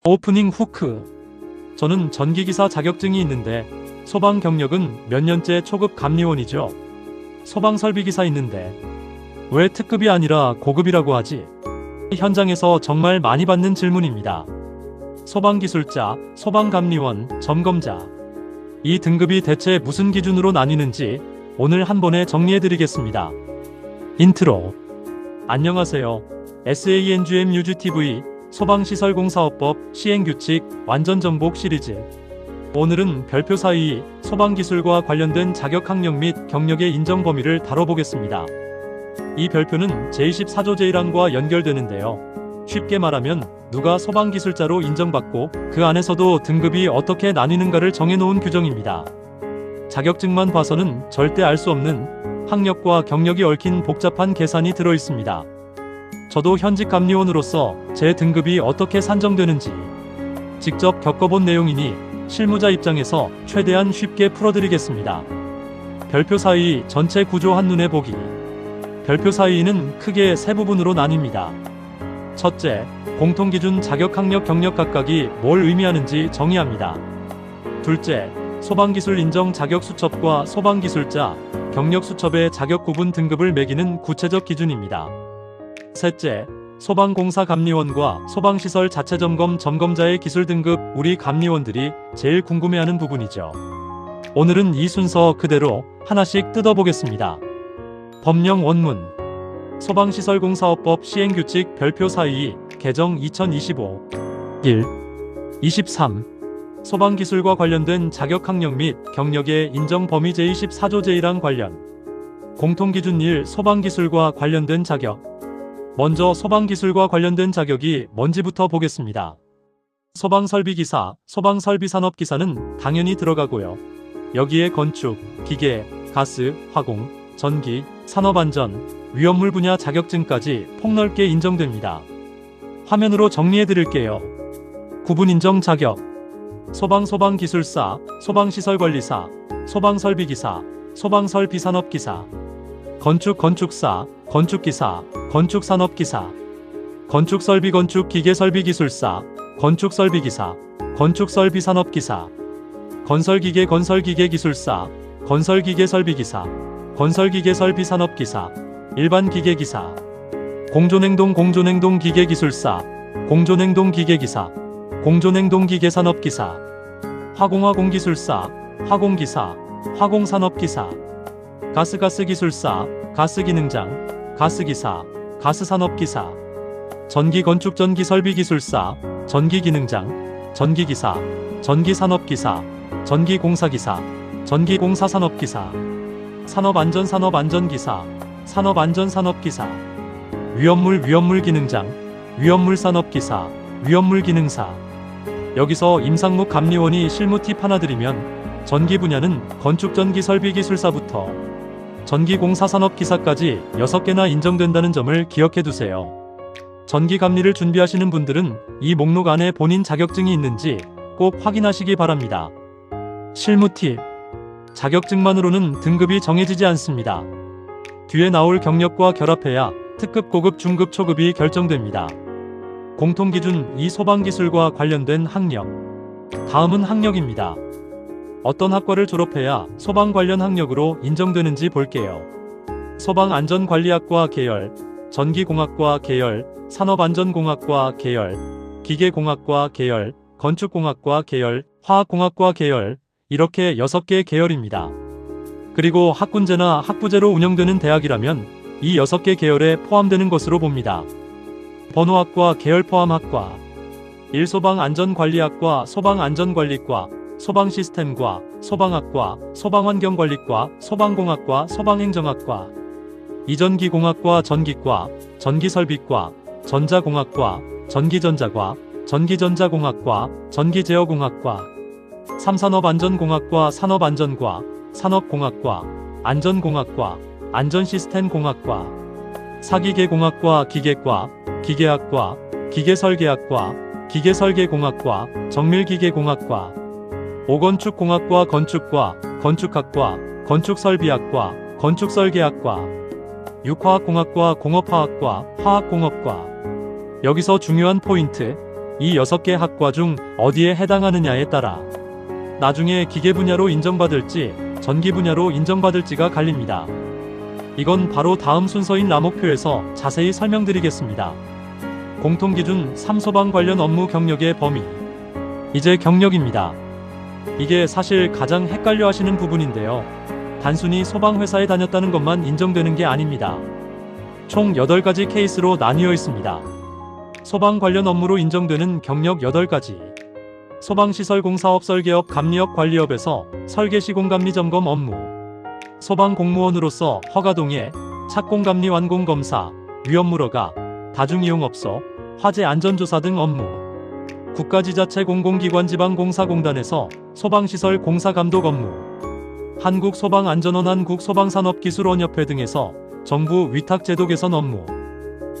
오프닝 후크. 저는 전기기사 자격증이 있는데 소방 경력은 몇 년째 초급 감리원이죠. 소방설비기사 있는데 왜 특급이 아니라 고급이라고 하지? 현장에서 정말 많이 받는 질문입니다. 소방기술자, 소방감리원, 점검자. 이 등급이 대체 무슨 기준으로 나뉘는지 오늘 한 번에 정리해드리겠습니다. 인트로. 안녕하세요. SANGMUGTV 소방시설공사업법 시행규칙 완전정복 시리즈. 오늘은 별표 사이 소방기술과 관련된 자격학력 및 경력의 인정 범위를 다뤄보겠습니다. 이 별표는 제24조 제1항과 연결되는데요. 쉽게 말하면 누가 소방기술자로 인정받고 그 안에서도 등급이 어떻게 나뉘는가를 정해놓은 규정입니다. 자격증만 봐서는 절대 알 수 없는 학력과 경력이 얽힌 복잡한 계산이 들어있습니다. 저도 현직 감리원으로서 제 등급이 어떻게 산정되는지 직접 겪어본 내용이니 실무자 입장에서 최대한 쉽게 풀어드리겠습니다. 별표 사이 전체 구조 한눈에 보기. 별표 사이는 크게 세 부분으로 나뉩니다. 첫째, 공통기준 자격학력 경력 각각이 뭘 의미하는지 정의합니다. 둘째, 소방기술 인정 자격 수첩과 소방기술자, 경력 수첩의 자격 구분 등급을 매기는 구체적 기준입니다. 셋째, 소방공사 감리원과 소방시설 자체점검 점검자의 기술 등급, 우리 감리원들이 제일 궁금해하는 부분이죠. 오늘은 이 순서 그대로 하나씩 뜯어보겠습니다. 법령 원문. 소방시설공사업법 시행규칙 별표 사이 개정 2025 1. 23. 소방기술과 관련된 자격학력 및 경력의 인정 범위 제24조 제1항 관련. 공통기준 1. 소방기술과 관련된 자격. 먼저 소방기술과 관련된 자격이 뭔지부터 보겠습니다. 소방설비기사, 소방설비산업기사는 당연히 들어가고요. 여기에 건축, 기계, 가스, 화공, 전기, 산업안전, 위험물 분야 자격증까지 폭넓게 인정됩니다. 화면으로 정리해드릴게요. 구분 인정 자격. 소방기술사, 소방시설관리사, 소방설비기사, 소방설비산업기사. 건축사, 건축기사, 건축산업기사. 건축설비 건축기계설비기술사, 건축설비기사, 건축설비산업기사. 건설기계기술사, 건설기계설비기사, 건설기계설비산업기사. 일반기계기사. 공존행동기계기술사, 공존행동기계기사, 공존행동기계산업기사. 화공기술사, 화공기사, 화공산업기사. 가스기술사, 가스기능장, 가스기사, 가스산업기사. 전기건축전기설비기술사, 전기기능장, 전기기사, 전기산업기사, 전기공사기사, 전기공사산업기사. 산업안전기사, 산업안전산업기사. 위험물기능장, 위험물산업기사, 위험물기능사. 여기서 임상묵 감리원이 실무 팁 하나 드리면 전기 분야는 건축전기설비기술사부터 전기공사산업기사까지 6개나 인정된다는 점을 기억해두세요. 전기감리를 준비하시는 분들은 이 목록 안에 본인 자격증이 있는지 꼭 확인하시기 바랍니다. 실무 팁. 자격증만으로는 등급이 정해지지 않습니다. 뒤에 나올 경력과 결합해야 특급, 고급, 중급, 초급이 결정됩니다. 공통기준 2. 소방기술과 관련된 학력. 다음은 학력입니다. 어떤 학과를 졸업해야 소방 관련 학력으로 인정되는지 볼게요. 소방안전관리학과 계열, 전기공학과 계열, 산업안전공학과 계열, 기계공학과 계열, 건축공학과 계열, 화학공학과 계열, 이렇게 6개 계열입니다. 그리고 학군제나 학부제로 운영되는 대학이라면 이 6개 계열에 포함되는 것으로 봅니다. 번호학과 계열 포함학과. 1. 소방안전관리학과, 소방안전관리과, 소방시스템과, 소방학과, 소방환경관리과, 소방공학과, 소방행정학과. 2. 전기공학과, 전기과, 전기설비과, 전자공학과, 전기전자과, 전기전자공학과, 전기제어공학과. 3. 산업안전공학과, 산업안전과, 산업공학과, 안전공학과, 안전시스템공학과. 4. 기계공학과, 기계과, 기계학과, 기계설계학과, 기계설계공학과, 정밀기계공학과. 5. 건축공학과, 건축과, 건축학과, 건축설비학과, 건축설계학과. 6. 화학공학과, 공업화학과, 화학공업과. 여기서 중요한 포인트. 이 6개 학과 중 어디에 해당하느냐에 따라 나중에 기계 분야로 인정받을지 전기 분야로 인정받을지가 갈립니다. 이건 바로 다음 순서인 라목표에서 자세히 설명드리겠습니다. 공통기준 3 소방 관련 업무 경력의 범위. 이제 경력입니다. 이게 사실 가장 헷갈려 하시는 부분인데요. 단순히 소방회사에 다녔다는 것만 인정되는 게 아닙니다. 총 8가지 케이스로 나뉘어 있습니다. 소방 관련 업무로 인정되는 경력 8가지. 소방시설공사업 설계업 감리업 관리업에서 설계 시공감리 점검 업무. 소방공무원으로서 허가동의 착공감리 완공검사, 위험물허가, 다중이용업소, 화재안전조사 등 업무. 국가지자체 공공기관 지방공사공단에서 소방시설 공사감독 업무. 한국소방안전원 한국소방산업기술원협회 등에서 정부 위탁제도 개선 업무.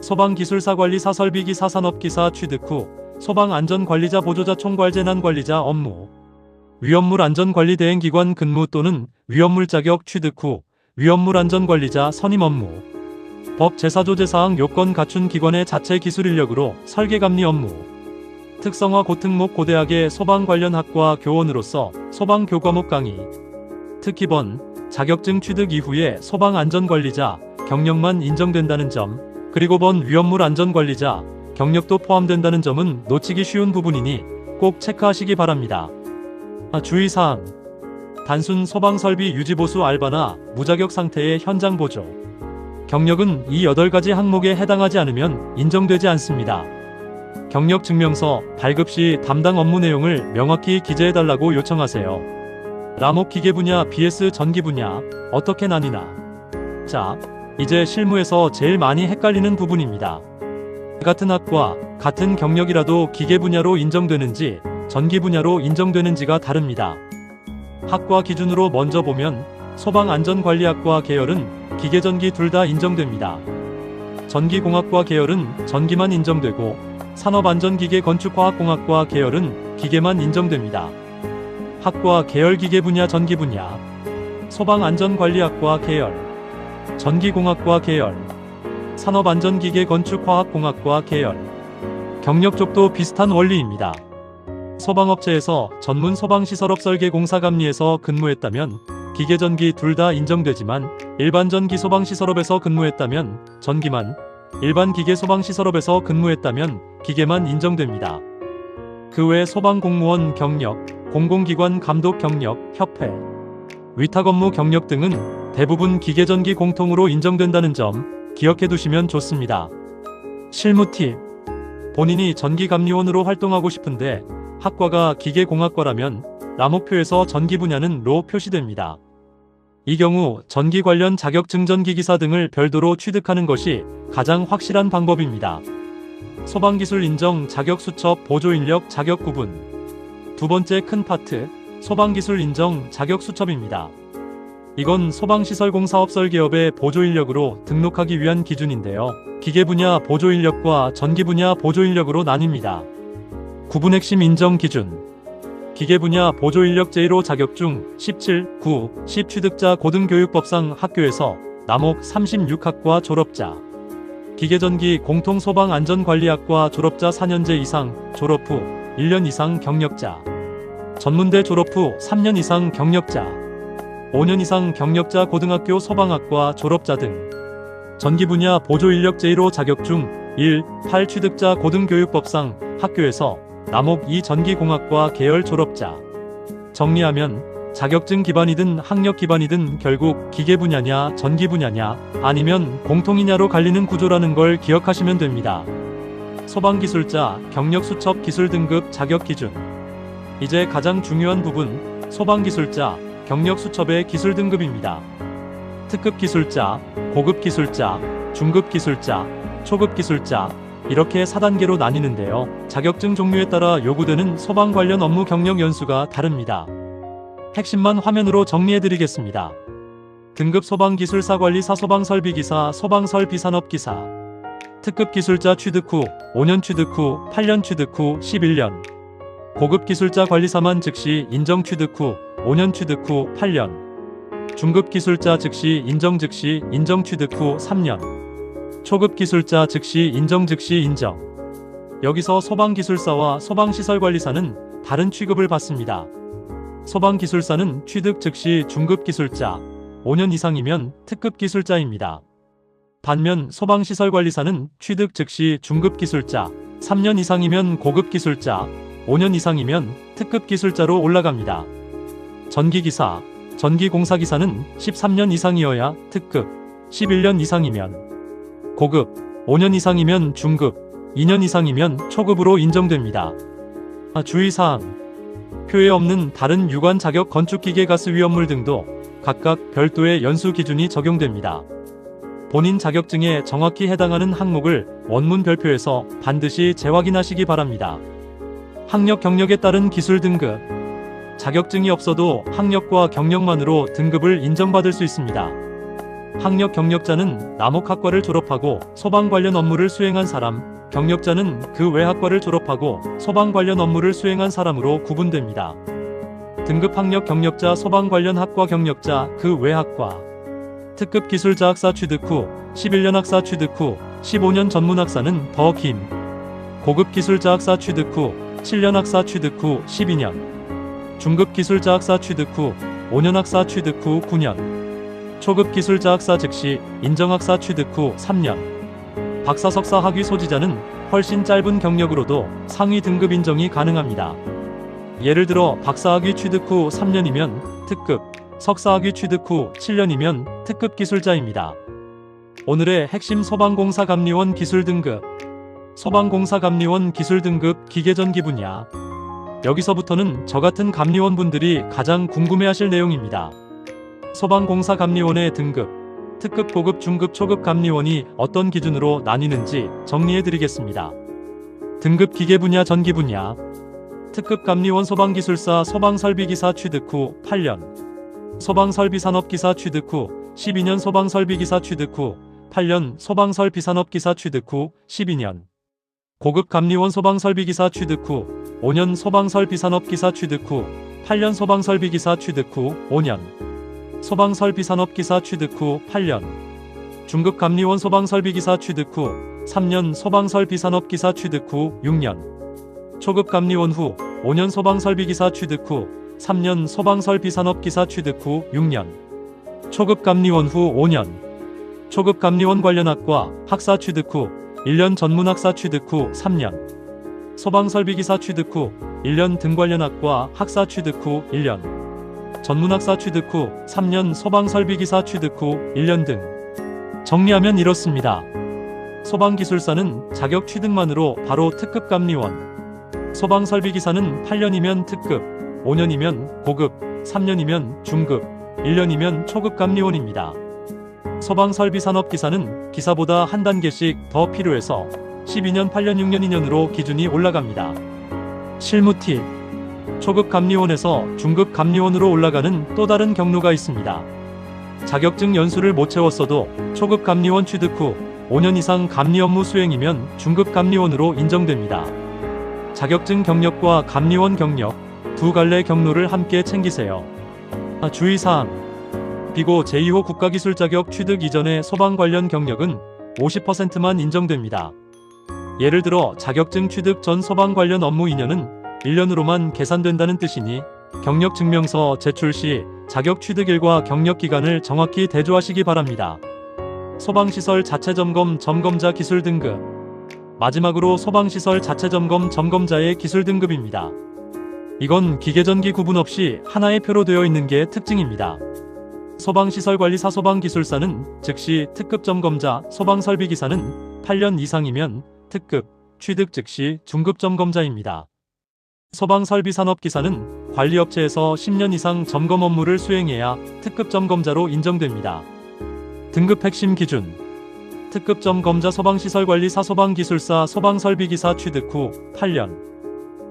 소방기술사 관리사 설비기사 산업기사 취득 후 소방안전관리자 보조자 총괄재난관리자 업무. 위험물 안전관리 대행기관 근무 또는 위험물 자격 취득 후 위험물 안전관리자 선임 업무. 법 제사조제사항 요건 갖춘 기관의 자체 기술 인력으로 설계감리 업무. 특성화 고특목 고대학의 소방 관련 학과 교원으로서 소방 교과목 강의. 특기본 자격증 취득 이후에 소방 안전관리자 경력만 인정된다는 점, 그리고 본 위험물 안전관리자 경력도 포함된다는 점은 놓치기 쉬운 부분이니 꼭 체크하시기 바랍니다. 주의사항. 단순 소방설비 유지보수 알바나 무자격 상태의 현장 보조. 경력은 이 8가지 항목에 해당하지 않으면 인정되지 않습니다. 경력 증명서 발급 시 담당 업무 내용을 명확히 기재해달라고 요청하세요. 라목 기계 분야 vs 전기 분야 어떻게 나뉘나? 자, 이제 실무에서 제일 많이 헷갈리는 부분입니다. 같은 학과, 같은 경력이라도 기계 분야로 인정되는지 전기 분야로 인정되는지가 다릅니다. 학과 기준으로 먼저 보면 소방안전관리학과 계열은 기계전기 둘 다 인정됩니다. 전기공학과 계열은 전기만 인정되고 산업안전기계건축화학공학과 계열은 기계만 인정됩니다. 학과 계열 기계 분야 전기 분야. 소방안전관리학과 계열, 전기공학과 계열, 산업안전기계건축화학공학과 계열. 경력 쪽도 비슷한 원리입니다. 소방업체에서 전문 소방시설업 설계공사감리에서 근무했다면 기계전기 둘 다 인정되지만 일반 전기 소방시설업에서 근무했다면 전기만, 일반 기계 소방시설업에서 근무했다면 기계만 인정됩니다. 그 외 소방공무원 경력, 공공기관 감독 경력, 협회, 위탁업무 경력 등은 대부분 기계전기 공통으로 인정된다는 점 기억해 두시면 좋습니다. 실무 팁. 본인이 전기감리원으로 활동하고 싶은데 학과가 기계공학과라면 라목표에서 전기 분야는 로 표시됩니다. 이 경우 전기 관련 자격증 전기기사 등을 별도로 취득하는 것이 가장 확실한 방법입니다. 소방기술 인정 자격 수첩 보조인력 자격 구분. 두 번째 큰 파트, 소방기술 인정 자격 수첩입니다. 이건 소방시설공사업 설계업의 보조인력으로 등록하기 위한 기준인데요. 기계 분야 보조인력과 전기 분야 보조인력으로 나뉩니다. 구분 핵심 인정 기준. 기계 분야 보조인력 제1호 자격증 17, 9, 10 취득자 고등교육법상 학교에서 남옥 36학과 졸업자. 기계전기 공통소방안전관리학과 졸업자 4년제 이상, 졸업 후 1년 이상 경력자. 전문대 졸업 후 3년 이상 경력자. 5년 이상 경력자 고등학교 소방학과 졸업자 등. 전기 분야 보조인력 제1호 자격증 1, 8 취득자 고등교육법상 학교에서 남옥 2 전기공학과 계열 졸업자. 정리하면 자격증 기반이든 학력 기반이든 결국 기계 분야냐 전기 분야냐 아니면 공통이냐로 갈리는 구조라는 걸 기억하시면 됩니다. 소방기술자 경력 수첩 기술 등급 자격 기준. 이제 가장 중요한 부분, 소방기술자 경력 수첩의 기술 등급입니다. 특급 기술자, 고급 기술자, 중급 기술자, 초급 기술자 이렇게 4단계로 나뉘는데요. 자격증 종류에 따라 요구되는 소방 관련 업무 경력 연수가 다릅니다. 핵심만 화면으로 정리해드리겠습니다. 등급 소방기술사 관리사 소방설비기사 소방설비산업기사. 특급 기술자 취득 후 5년 취득 후 8년 취득 후 11년. 고급 기술자 관리사만 즉시 인정 취득 후 5년 취득 후 8년. 중급 기술자 즉시 인정 즉시 인정 취득 후 3년. 초급 기술자 즉시 인정 즉시 인정. 여기서 소방기술사와 소방시설관리사는 다른 취급을 받습니다. 소방기술사는 취득 즉시 중급기술자, 5년 이상이면 특급기술자입니다. 반면 소방시설관리사는 취득 즉시 중급기술자, 3년 이상이면 고급기술자, 5년 이상이면 특급기술자로 올라갑니다. 전기기사, 전기공사기사는 13년 이상이어야 특급, 11년 이상이면 고급, 5년 이상이면 중급, 2년 이상이면 초급으로 인정됩니다. 주의사항. 표에 없는 다른 유관 자격 건축기계 가스 위험물 등도 각각 별도의 연수 기준이 적용됩니다. 본인 자격증에 정확히 해당하는 항목을 원문 별표에서 반드시 재확인하시기 바랍니다. 학력 경력에 따른 기술 등급. 자격증이 없어도 학력과 경력만으로 등급을 인정받을 수 있습니다. 학력 경력자는 남옥학과를 졸업하고 소방 관련 업무를 수행한 사람, 경력자는 그 외 학과를 졸업하고 소방 관련 업무를 수행한 사람으로 구분됩니다. 등급 학력 경력자 소방 관련 학과 경력자 그 외 학과. 특급 기술자 학사 취득 후 11년 학사 취득 후 15년 전문 학사는 더 긴. 고급 기술자 학사 취득 후 7년 학사 취득 후 12년. 중급 기술자 학사 취득 후 5년 학사 취득 후 9년. 초급 기술자 학사 즉시 인정 학사 취득 후 3년. 박사 석사 학위 소지자는 훨씬 짧은 경력으로도 상위 등급 인정이 가능합니다. 예를 들어 박사 학위 취득 후 3년이면 특급, 석사 학위 취득 후 7년이면 특급 기술자입니다. 오늘의 핵심 소방공사 감리원 기술 등급. 소방공사 감리원 기술 등급 기계전기 분야. 여기서부터는 저같은 감리원분들이 가장 궁금해하실 내용입니다. 소방공사 감리원의 등급, 특급, 고급, 중급, 초급 감리원이 어떤 기준으로 나뉘는지 정리해드리겠습니다. 등급 기계 분야 전기 분야. 특급 감리원 소방기술사 소방설비기사 취득 후 8년. 소방설비산업기사 취득 후 12년. 소방설비기사 취득 후 8년. 소방설비산업기사 취득 후 12년. 고급 감리원 소방설비기사 취득 후 5년. 소방설비산업기사 취득 후 8년. 소방설비기사 취득 후 5년. 소방설비산업기사 취득 후 8년. 중급 감리원 소방설비기사 취득 후 3년. 소방설비산업기사 취득 후 6년. 초급 감리원 후 5년. 소방설비기사 취득 후 3년. 소방설비산업기사 취득 후 6년. 초급 감리원 후 5년. 초급 감리원 관련 학과 학사 취득 후 1년. 전문학사 취득 후 3년. 소방설비기사 취득 후 1년 등 관련 학과 학사 취득 후 1년. 전문학사 취득 후 3년. 소방설비기사 취득 후 1년 등. 정리하면 이렇습니다. 소방기술사는 자격 취득만으로 바로 특급 감리원. 소방설비기사는 8년이면 특급, 5년이면 고급, 3년이면 중급, 1년이면 초급 감리원입니다. 소방설비산업기사는 기사보다 한 단계씩 더 필요해서 12년, 8년, 6년, 2년으로 기준이 올라갑니다. 실무 팁. 초급 감리원에서 중급 감리원으로 올라가는 또 다른 경로가 있습니다. 자격증 연수를 못 채웠어도 초급 감리원 취득 후 5년 이상 감리 업무 수행이면 중급 감리원으로 인정됩니다. 자격증 경력과 감리원 경력 두 갈래 경로를 함께 챙기세요. 주의사항. 비고 제2호 국가기술 자격 취득 이전의 소방 관련 경력은 50%만 인정됩니다. 예를 들어 자격증 취득 전 소방 관련 업무 2년은 1년으로만 계산된다는 뜻이니 경력증명서 제출 시 자격 취득일과 경력기간을 정확히 대조하시기 바랍니다. 소방시설 자체점검 점검자 기술 등급. 마지막으로 소방시설 자체점검 점검자의 기술 등급입니다. 이건 기계전기 구분 없이 하나의 표로 되어 있는 게 특징입니다. 소방시설관리사 소방기술사는 즉시 특급 점검자, 소방설비기사는 8년 이상이면 특급, 취득 즉시 중급 점검자입니다. 소방설비산업기사는 관리업체에서 10년 이상 점검 업무를 수행해야 특급 점검자로 인정됩니다. 등급 핵심 기준. 특급 점검자 소방시설관리사 소방기술사 소방설비기사 취득 후 8년.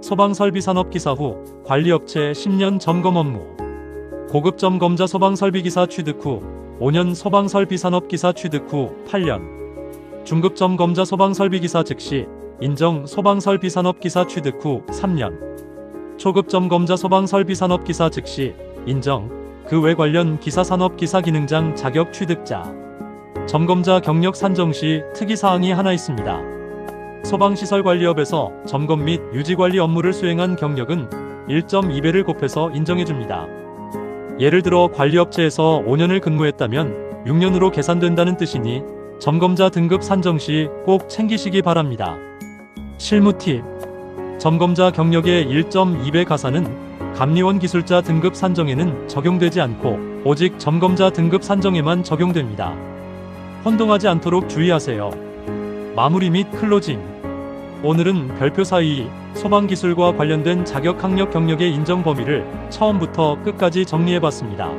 소방설비산업기사 후 관리업체 10년 점검 업무. 고급 점검자 소방설비기사 취득 후 5년. 소방설비산업기사 취득 후 8년. 중급 점검자 소방설비기사 즉시 인정 소방설비산업기사 취득 후 3년. 초급 점검자 소방설비산업기사 즉시 인정 그 외 관련 기사산업기사 기능장 자격 취득자. 점검자 경력 산정 시 특이사항이 하나 있습니다. 소방시설관리업에서 점검 및 유지관리 업무를 수행한 경력은 1.2배를 곱해서 인정해줍니다. 예를 들어 관리업체에서 5년을 근무했다면 6년으로 계산된다는 뜻이니 점검자 등급 산정 시 꼭 챙기시기 바랍니다. 실무 팁. 점검자 경력의 1.2배 가산은 감리원 기술자 등급 산정에는 적용되지 않고 오직 점검자 등급 산정에만 적용됩니다. 혼동하지 않도록 주의하세요. 마무리 및 클로징. 오늘은 별표 사이 소방기술과 관련된 자격 학력 경력의 인정 범위를 처음부터 끝까지 정리해봤습니다.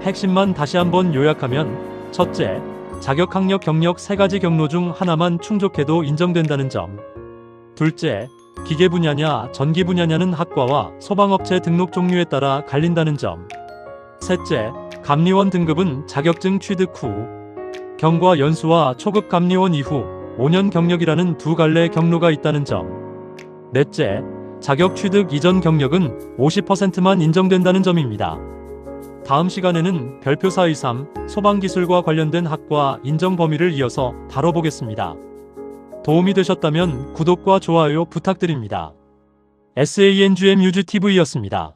핵심만 다시 한번 요약하면 첫째, 자격 학력 경력 3가지 경로 중 하나만 충족해도 인정된다는 점. 둘째, 기계 분야냐 전기 분야냐는 학과와 소방업체 등록 종류에 따라 갈린다는 점. 셋째, 감리원 등급은 자격증 취득 후 경과 연수와 초급 감리원 이후 5년 경력이라는 두 갈래 경로가 있다는 점. 넷째, 자격 취득 이전 경력은 50%만 인정된다는 점입니다. 다음 시간에는 별표 사이 3 소방기술과 관련된 학과 인정 범위를 이어서 다뤄보겠습니다. 도움이 되셨다면 구독과 좋아요 부탁드립니다. SANGM 유즈TV였습니다.